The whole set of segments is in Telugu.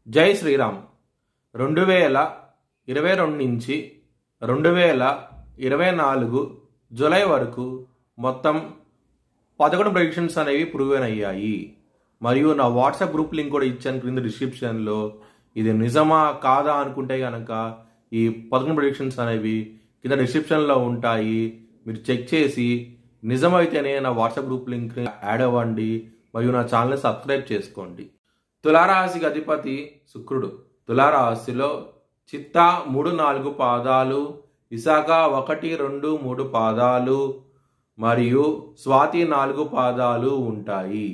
జై శ్రీరామ్. 2022 నుంచి 2024 జూలై వరకు మొత్తం 11 ప్రెడిక్షన్స్ అనేవి ప్రూవెన్ అయ్యాయి. మరియు నా వాట్సాప్ గ్రూప్ లింక్ కూడా ఇచ్చాను క్రింద డిస్క్రిప్షన్లో. ఇది నిజమా కాదా అనుకుంటే కనుక ఈ 11 ప్రెడిక్షన్స్ అనేవి కింద డిస్క్రిప్షన్లో ఉంటాయి. మీరు చెక్ చేసి నిజమైతేనే నా వాట్సాప్ గ్రూప్ లింక్ యాడ్ అవ్వండి మరియు నా ఛానల్ని సబ్స్క్రైబ్ చేసుకోండి. తులారాశికి అధిపతి శుక్రుడు. తులారాశిలో చిత్తా 3-4 పాదాలు, విశాఖ 1-2-3 పాదాలు మరియు స్వాతి 4 పాదాలు ఉంటాయి.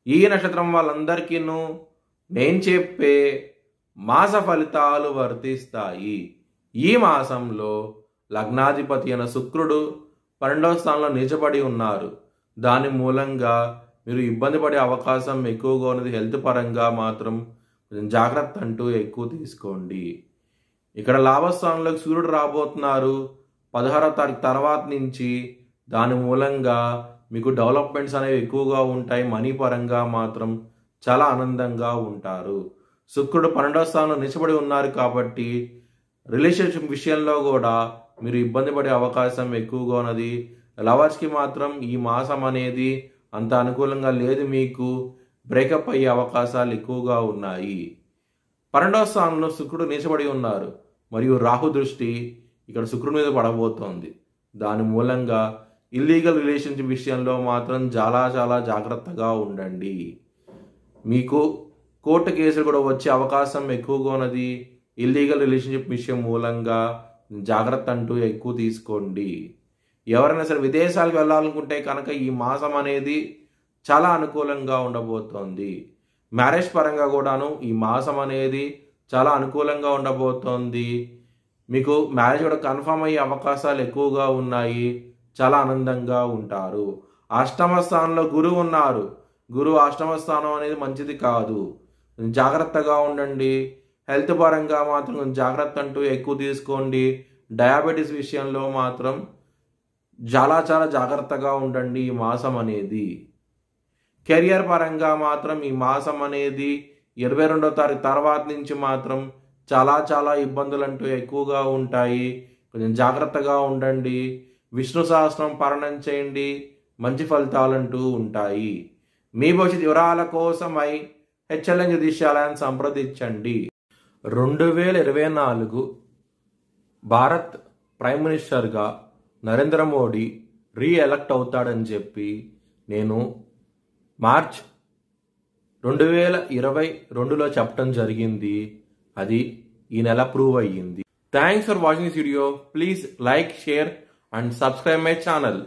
ఈ నక్షత్రం వాళ్ళందరికీ నేను చెప్పే మాస ఫలితాలు వర్తిస్తాయి. ఈ మాసంలో లగ్నాధిపతి అయిన శుక్రుడు 12వ స్థానంలో నిలిచబడి ఉన్నారు. దాని మూలంగా మీరు ఇబ్బంది పడే అవకాశం ఎక్కువగా ఉన్నది. హెల్త్ పరంగా మాత్రం కొంచెం జాగ్రత్త అంటూ ఎక్కువ తీసుకోండి. ఇక్కడ లాభస్థానంలోకి సూర్యుడు రాబోతున్నారు 16వ తారీఖు తర్వాత నుంచి. దాని మూలంగా మీకు డెవలప్మెంట్స్ అనేవి ఎక్కువగా ఉంటాయి. మనీ పరంగా మాత్రం చాలా ఆనందంగా ఉంటారు. శుక్రుడు 12వ స్థానంలో నిలిచబడి ఉన్నారు కాబట్టి రిలేషన్షిప్ విషయంలో కూడా మీరు ఇబ్బంది పడే అవకాశం ఎక్కువగా ఉన్నది. లవర్స్కి మాత్రం ఈ మాసం అనేది అంత అనుకూలంగా లేదు. మీకు బ్రేకప్ అయ్యే అవకాశాలు ఎక్కువగా ఉన్నాయి. 12వ స్థానంలో శుక్రుడు నిలిచబడి ఉన్నారు మరియు రాహు దృష్టి ఇక్కడ శుక్రుడి మీద పడబోతోంది. దాని మూలంగా ఇల్లీగల్ రిలేషన్షిప్ విషయంలో మాత్రం చాలా చాలా జాగ్రత్తగా ఉండండి. మీకు కోర్టు కేసులు కూడా వచ్చే అవకాశం ఎక్కువగా ఉన్నది. ఇల్లీగల్ రిలేషన్షిప్ విషయం మూలంగా జాగ్రత్త అంటూ ఎక్కువ తీసుకోండి. ఎవరైనా సరే విదేశాలకు వెళ్ళాలనుకుంటే కనుక ఈ మాసం అనేది చాలా అనుకూలంగా ఉండబోతోంది. మ్యారేజ్ పరంగా కూడాను ఈ మాసం అనేది చాలా అనుకూలంగా ఉండబోతోంది. మీకు మ్యారేజ్ కూడా కన్ఫర్మ్ అయ్యే అవకాశాలు ఎక్కువగా ఉన్నాయి. చాలా ఆనందంగా ఉంటారు. అష్టమ స్థానంలో గురువు ఉన్నారు. గురువు అష్టమ స్థానం అనేది మంచిది కాదు. జాగ్రత్తగా ఉండండి. హెల్త్ పరంగా మాత్రం జాగ్రత్త అంటూ ఎక్కువ తీసుకోండి. డయాబెటీస్ విషయంలో మాత్రం చాలా చాలా జాగ్రత్తగా ఉండండి ఈ మాసం అనేది. కెరియర్ పరంగా మాత్రం ఈ మాసం అనేది 22వ తారీఖు తర్వాత నుంచి మాత్రం చాలా చాలా ఇబ్బందులు అంటూ ఎక్కువగా ఉంటాయి. కొంచెం జాగ్రత్తగా ఉండండి. విష్ణు సహస్రం పారాయణం చేయండి. మంచి ఫలితాలంటూ ఉంటాయి. మీ భవిష్యత్ వివరాల కోసమై హెచ్ఎల్ఎన్ జ్యోతిష్యాలయాన్ని సంప్రదించండి. 2024 భారత్ ప్రైమ్ మినిస్టర్గా నరేంద్ర మోడీ రీఎలక్ట్ అవుతాడని చెప్పి నేను మార్చ్ 2022లో చెప్పడం జరిగింది. అది ఈ నెల ప్రూవ్ అయ్యింది. Thanks for watching this video. Please like, share and subscribe my channel.